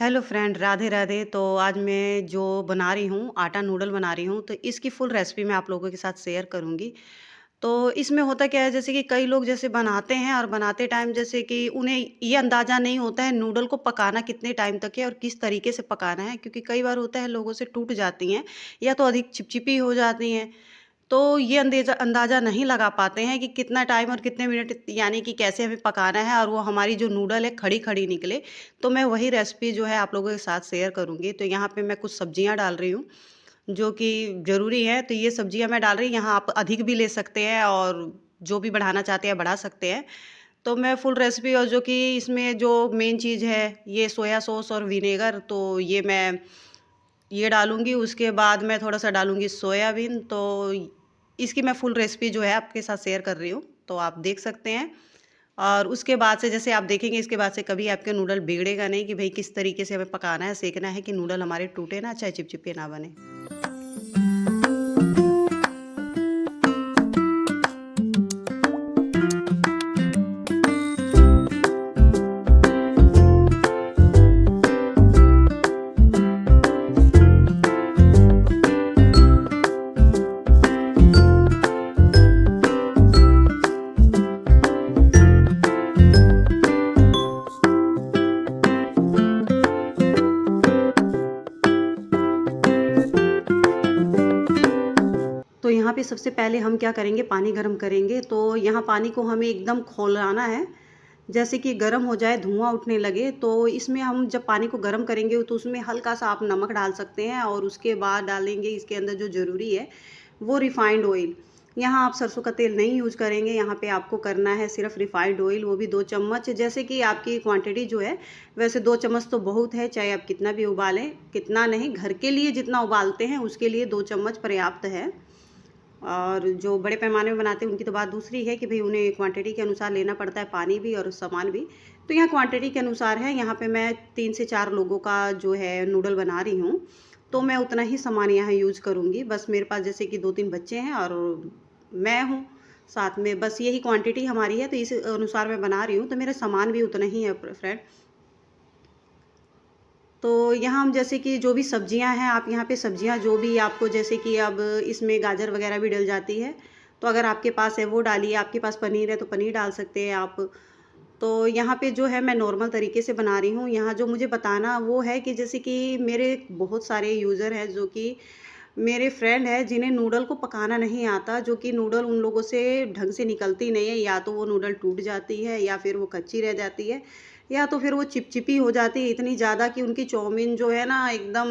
Hello friend, Radhe Radhe. तो आज मैं जो बना रही हूँ, आटा नूडल बना रही हूँ, तो इसकी फुल रेसिपी मैं आप लोगों के साथ शेयर करूँगी। तो इसमें होता क्या है, जैसे कि कई लोग जैसे बनाते हैं और बनाते टाइम जैसे कि उन्हें ये अंदाज़ा नहीं होता है नूडल को पकाना कितने टाइम तक है और किस तरीके से पकाना है, क्योंकि कई बार होता है लोगों से टूट जाती हैं या तो अधिक चिपचिपी हो जाती हैं। तो ये अंदेज़ा अंदाज़ा नहीं लगा पाते हैं कि कितना टाइम और कितने मिनट यानी कि कैसे हमें पकाना है और वो हमारी जो नूडल है खड़ी-खड़ी निकले। तो मैं वही रेसिपी जो है आप लोगों के साथ शेयर करूँगी। तो यहाँ पे मैं कुछ सब्जियाँ डाल रही हूँ, जो कि ज़रूरी है। तो ये सब्जियाँ मैं डाल रही हूँ, यहाँ आप अधिक भी ले सकते हैं और जो भी बढ़ाना चाहते हैं बढ़ा सकते हैं। तो मैं फुल रेसिपी और जो कि इसमें जो मेन चीज़ है, ये सोया सॉस और विनेगर, तो ये डालूँगी। उसके बाद मैं थोड़ा-सा डालूँगी सोयाबीन। तो इसकी मैं फुल रेसिपी जो है आपके साथ शेयर कर रही हूँ, तो आप देख सकते हैं। और उसके बाद से जैसे आप देखेंगे, इसके बाद से कभी आपके नूडल बिगड़ेगा नहीं कि भई किस तरीके से हमें पकाना है, सेंकना है कि नूडल हमारे टूटे ना, चाहे चिपचिपे ना बने। तो यहाँ पे सबसे पहले हम क्या करेंगे, पानी गरम करेंगे। तो यहाँ पानी को हमें एकदम खौलाना है, जैसे कि गरम हो जाए, धुआँ उठने लगे। तो इसमें हम जब पानी को गरम करेंगे तो उसमें हल्का-सा आप नमक डाल सकते हैं और उसके बाद डालेंगे इसके अंदर जो ज़रूरी है, वो रिफाइंड ऑयल। यहाँ आप सरसों का तेल नहीं यूज़ करेंगे, यहाँ पे आपको करना है सिर्फ़ रिफाइंड ऑयल, वो भी 2 चम्मच। जैसे कि आपकी क्वांटिटी जो है, वैसे 2 चम्मच तो बहुत है, चाहे आप कितना भी उबालें, कितना नहीं, घर के लिए जितना उबालते हैं उसके लिए 2 चम्मच पर्याप्त है। और जो बड़े पैमाने में बनाते हैं उनकी तो बात दूसरी है कि भई उन्हें क्वांटिटी के अनुसार लेना पड़ता है, पानी भी और सामान भी। तो यहाँ क्वांटिटी के अनुसार है, यहाँ पे मैं 3 से 4 लोगों का जो है नूडल बना रही हूँ, तो मैं उतना ही सामान यहाँ यूज़ करूँगी। बस मेरे पास जैसे कि 2-3 बच्चे हैं और मैं हूँ साथ में, बस यही क्वांटिटी हमारी है, तो इस अनुसार मैं बना रही हूँ, तो मेरा सामान भी उतना ही है फ्रेंड। तो यहाँ हम जैसे कि जो भी सब्जियां हैं, आप यहाँ पे सब्जियां जो भी आपको, जैसे कि अब इसमें गाजर वगैरह भी डल जाती है, तो अगर आपके पास है वो डालिए, आपके पास पनीर है तो पनीर डाल सकते हैं आप। तो यहाँ पे जो है मैं नॉर्मल तरीके से बना रही हूँ। यहाँ जो मुझे बताना वो है कि जैसे कि मेरे बहुत सारे यूज़र हैं, जो कि मेरे फ्रेंड हैं जिन्हें नूडल को पकाना नहीं आता, जो कि नूडल उन लोगों से ढंग से निकलती नहीं है, या तो वो नूडल टूट जाती है या फिर वो कच्ची रह जाती है या तो फिर वो चिपचिपी हो जाती है इतनी ज़्यादा कि उनकी चाउमीन जो है ना एकदम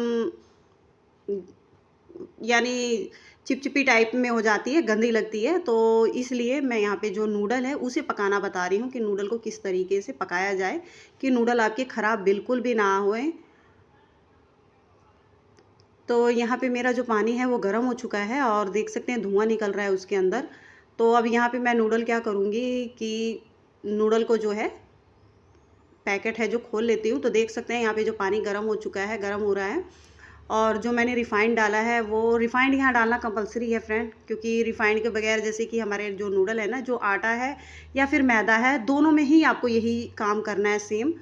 यानी चिपचिपी टाइप में हो जाती है, गंदी लगती है। तो इसलिए मैं यहाँ पे जो नूडल है उसे पकाना बता रही हूँ कि नूडल को किस तरीके से पकाया जाए कि नूडल आपके ख़राब बिल्कुल भी ना होएँ। तो यहाँ पे मेरा जो पानी है वो गर्म हो चुका है और देख सकते हैं धुआँ निकल रहा है उसके अंदर। तो अब यहाँ पे मैं नूडल क्या करूँगी कि नूडल को जो है, पैकेट है जो खोल लेती हूँ। तो देख सकते हैं यहाँ पे जो पानी गर्म हो चुका है, गर्म हो रहा है। और जो मैंने रिफ़ाइंड डाला है, वो रिफ़ाइंड यहाँ डालना कंपल्सरी है फ्रेंड, क्योंकि रिफ़ाइंड के बगैर जैसे कि हमारे जो नूडल है ना, जो आटा है या फिर मैदा है, दोनों में ही आपको यही काम करना है सेम।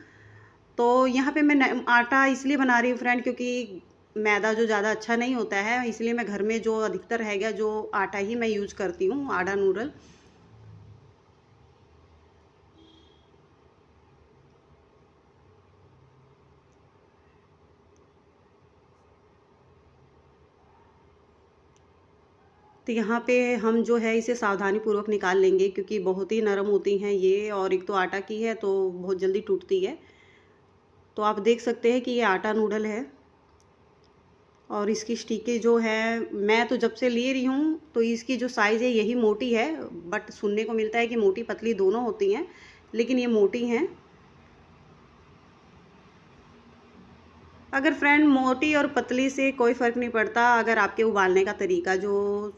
तो यहाँ पे मैं आटा इसलिए बना रही हूँ फ्रेंड, क्योंकि मैदा जो ज़्यादा अच्छा नहीं होता है, इसलिए मैं घर में जो अधिकतर है जो आटा ही मैं यूज़ करती हूँ, आटा नूडल। तो यहाँ पे हम जो है इसे सावधानीपूर्वक निकाल लेंगे, क्योंकि बहुत ही नरम होती हैं ये, और एक तो आटा की है तो बहुत जल्दी टूटती है। तो आप देख सकते हैं कि ये आटा नूडल है और इसकी स्टिकें जो है, मैं तो जब से ले रही हूँ तो इसकी जो साइज़ है यही मोटी है, बट सुनने को मिलता है कि मोटी पतली दोनों होती हैं, लेकिन ये मोटी हैं। अगर फ्रेंड मोटी और पतली से कोई फ़र्क नहीं पड़ता, अगर आपके उबालने का तरीका जो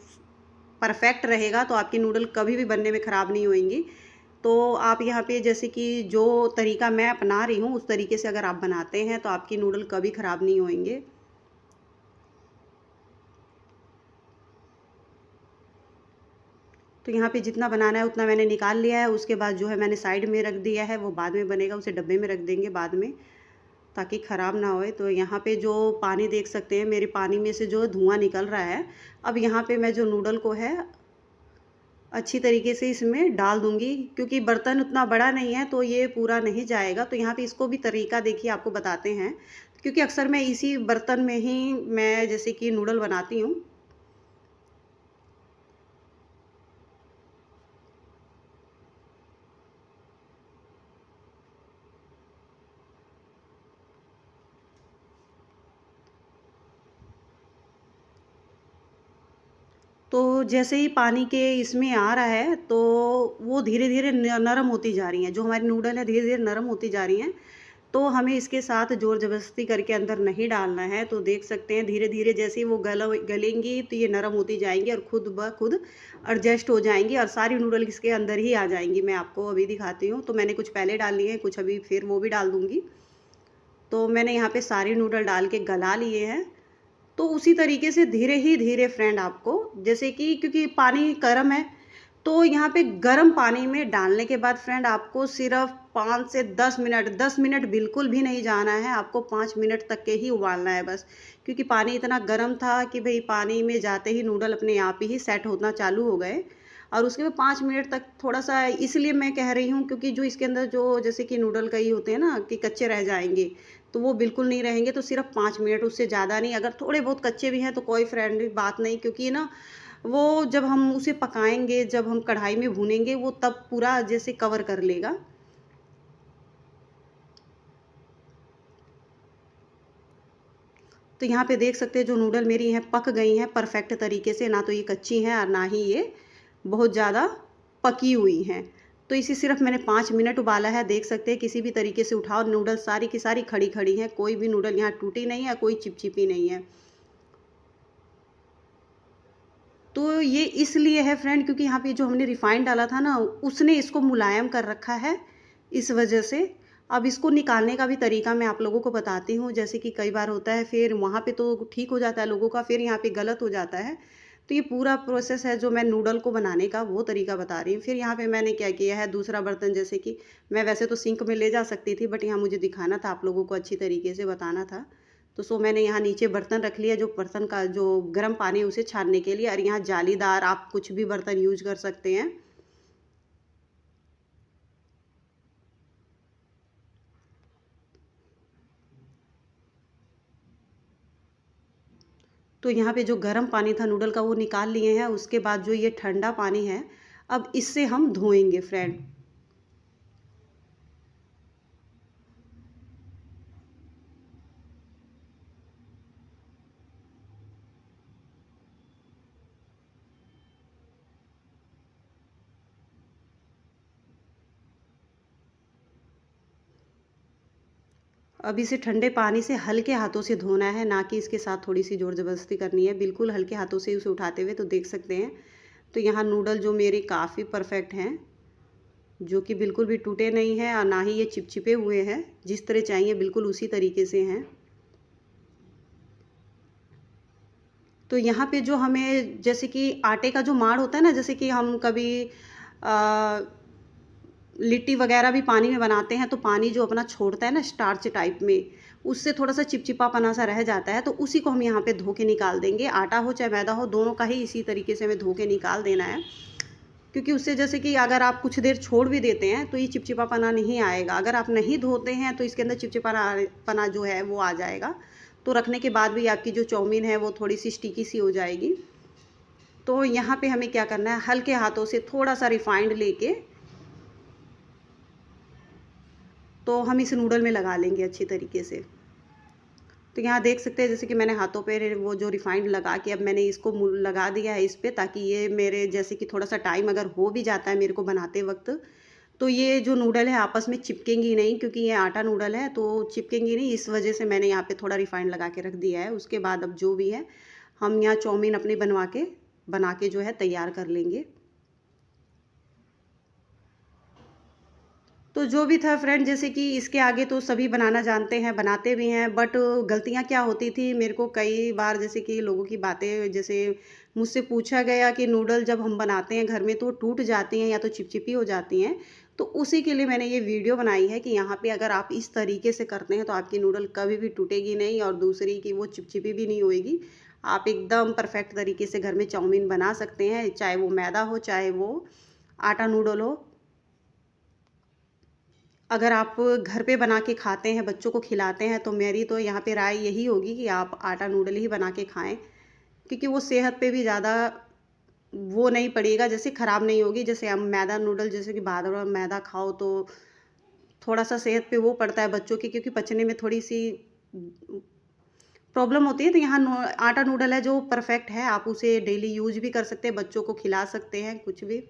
परफेक्ट रहेगा तो आपकी नूडल कभी भी बनने में ख़राब नहीं होएंगी। तो आप यहाँ पे जैसे कि जो तरीका मैं अपना रही हूँ उस तरीके से अगर आप बनाते हैं तो आपकी नूडल कभी ख़राब नहीं होएंगे। तो यहाँ पे जितना बनाना है उतना मैंने निकाल लिया है, उसके बाद जो है मैंने साइड में रख दिया है, वो बाद में बनेगा, उसे डब्बे में रख देंगे बाद में। ताकि ख़राब ना होए। तो यहाँ पे जो पानी देख सकते हैं, मेरे पानी में से जो धुआँ निकल रहा है। अब यहाँ पे मैं जो नूडल को है अच्छी तरीके से इसमें डाल दूँगी, क्योंकि बर्तन उतना बड़ा नहीं है तो ये पूरा नहीं जाएगा। तो यहाँ पे इसको भी तरीका देखिए आपको बताते हैं, क्योंकि अक्सर मैं इसी बर्तन में ही मैं जैसे कि नूडल बनाती हूँ। तो जैसे ही पानी के इसमें आ रहा है, तो वो धीरे-धीरे न नरम होती जा रही हैं, जो हमारी नूडल है धीरे-धीरे नरम होती जा रही हैं। तो हमें इसके साथ ज़ोर-ज़बरदस्ती करके अंदर नहीं डालना है। तो देख सकते हैं धीरे-धीरे जैसे ही वो गलेंगी तो ये नरम होती जाएँगी और खुद ब खुद एडजस्ट हो जाएँगी और सारी नूडल इसके अंदर ही आ जाएँगी। मैं आपको अभी दिखाती हूँ। तो मैंने कुछ पहले डाल लिए हैं, कुछ अभी फिर वो भी डाल दूँगी। तो मैंने यहाँ पे सारे नूडल डाल के गला लिए हैं। तो उसी तरीके से धीरे ही धीरे फ्रेंड आपको, जैसे कि क्योंकि पानी गर्म है, तो यहाँ पे गर्म पानी में डालने के बाद फ्रेंड आपको सिर्फ 5 से 10 मिनट, 10 मिनट बिल्कुल भी नहीं जाना है, आपको 5 मिनट तक के ही उबालना है बस। क्योंकि पानी इतना गर्म था कि भई पानी में जाते ही नूडल अपने आप ही सेट होना चालू हो गए। और उसके बाद 5 मिनट तक थोड़ा-सा इसलिए मैं कह रही हूँ, क्योंकि जो इसके अंदर जो जैसे कि नूडल कई होते हैं ना कि कच्चे रह जाएँगे, तो वो बिल्कुल नहीं रहेंगे। तो सिर्फ 5 मिनट, उससे ज़्यादा नहीं। अगर थोड़े बहुत कच्चे भी हैं तो कोई फ्रेंड बात नहीं, क्योंकि ना वो जब हम उसे पकाएँगे, जब हम कढ़ाई में भूनेंगे, वो तब पूरा जैसे कवर कर लेगा। तो यहाँ पे देख सकते हैं जो नूडल मेरी हैं पक गई हैं परफेक्ट तरीके से, ना तो ये कच्ची हैं और ना ही ये बहुत ज़्यादा पकी हुई हैं। तो इसे सिर्फ मैंने 5 मिनट उबाला है। देख सकते हैं किसी भी तरीके से उठाओ, नूडल सारी की सारी खड़ी-खड़ी हैं, कोई भी नूडल यहाँ टूटी नहीं है, कोई चिपचिपी नहीं है। तो ये इसलिए है फ्रेंड, क्योंकि यहाँ पे जो हमने रिफाइंड डाला था ना, उसने इसको मुलायम कर रखा है, इस वजह से। अब इसको निकालने का भी तरीका मैं आप लोगों को बताती हूँ। जैसे कि कई बार होता है, फिर वहाँ पे तो ठीक हो जाता है लोगों का, फिर यहाँ पे गलत हो जाता है। तो ये पूरा प्रोसेस है जो मैं नूडल को बनाने का वो तरीका बता रही हूँ। फिर यहाँ पे मैंने क्या किया है, दूसरा बर्तन, जैसे कि मैं वैसे तो सिंक में ले जा सकती थी, बट यहाँ मुझे दिखाना था, आप लोगों को अच्छी तरीके से बताना था। तो मैंने यहाँ नीचे बर्तन रख लिया, जो बर्तन का जो गर्म पानी है उसे छानने के लिए। और यहाँ जालीदार आप कुछ भी बर्तन यूज कर सकते हैं। तो यहाँ पे जो गर्म पानी था नूडल का वो निकाल लिए हैं। उसके बाद जो ये ठंडा पानी है, अब इससे हम धोएंगे फ्रेंड। अब इसे ठंडे पानी से हल्के हाथों से धोना है, ना कि इसके साथ थोड़ी सी ज़ोर ज़बरदस्ती करनी है। बिल्कुल हल्के हाथों से उसे उठाते हुए। तो देख सकते हैं, तो यहाँ नूडल जो मेरे काफ़ी परफेक्ट हैं, जो कि बिल्कुल भी टूटे नहीं हैं और ना ही ये चिपचिपे हुए हैं। जिस तरह चाहिए बिल्कुल उसी तरीके से हैं। तो यहाँ पे जो हमें, जैसे कि आटे का जो माड़ होता है ना, जैसे कि हम कभी अ, लिट्टी वगैरह भी पानी में बनाते हैं, तो पानी जो अपना छोड़ता है ना स्टार्च टाइप में, उससे थोड़ा-सा चिपचिपापना सा रह जाता है, तो उसी को हम यहाँ पे धो के निकाल देंगे। आटा हो चाहे मैदा हो, दोनों का ही इसी तरीके से हमें धो के निकाल देना है। क्योंकि उससे, जैसे कि अगर आप कुछ देर छोड़ भी देते हैं, तो ये चिपचिपापना नहीं आएगा। अगर आप नहीं धोते हैं, तो इसके अंदर चिपचिपापना जो है वो आ जाएगा। तो रखने के बाद भी आपकी जो चाउमीन है वो थोड़ी-सी स्टिकी सी हो जाएगी। तो यहाँ पे हमें क्या करना है, हल्के हाथों से थोड़ा-सा रिफाइंड लेके, तो हम इस नूडल में लगा लेंगे अच्छी तरीके से। तो यहाँ देख सकते हैं, जैसे कि मैंने हाथों पे वो जो रिफाइंड लगा के अब मैंने इसको लगा दिया है इस पे, ताकि ये मेरे, जैसे कि थोड़ा सा टाइम अगर हो भी जाता है मेरे को बनाते वक्त, तो ये जो नूडल है आपस में चिपकेंगी नहीं, क्योंकि ये आटा नूडल है तो चिपकेंगी नहीं। इस वजह से मैंने यहाँ पे थोड़ा रिफाइंड लगा के रख दिया है। उसके बाद अब जो भी है, हम यहाँ चाउमीन अपनी बना के जो है तैयार कर लेंगे। तो जो भी था फ्रेंड, जैसे कि इसके आगे तो सभी बनाना जानते हैं, बनाते भी हैं, बट गलतियाँ क्या होती थी मेरे को कई बार, जैसे कि लोगों की बातें, जैसे मुझसे पूछा गया कि नूडल जब हम बनाते हैं घर में तो वो टूट जाती हैं या तो चिपचिपी हो जाती हैं। तो उसी के लिए मैंने ये वीडियो बनाई है कि यहाँ पे अगर आप इस तरीके से करते हैं तो आपकी नूडल कभी भी टूटेगी नहीं और दूसरी कि वो चिपचिपी भी नहीं होएगी। आप एकदम परफेक्ट तरीके से घर में चाउमीन बना सकते हैं, चाहे वो मैदा हो, चाहे वो आटा नूडल हो। अगर आप घर पे बना के खाते हैं, बच्चों को खिलाते हैं, तो मेरी तो यहाँ पे राय यही होगी कि आप आटा नूडल ही बना के खाएँ, क्योंकि वो सेहत पे भी ज़्यादा वो नहीं पड़ेगा, जैसे ख़राब नहीं होगी। जैसे हम मैदा नूडल जैसे कि बार-बार मैदा खाओ तो थोड़ा-सा सेहत पे वो पड़ता है बच्चों की, क्योंकि पचने में थोड़ी-सी प्रॉब्लम होती है। तो यहाँ आटा नूडल है जो परफेक्ट है, आप उसे डेली यूज़ भी कर सकते हैं, बच्चों को खिला सकते हैं, कुछ भी।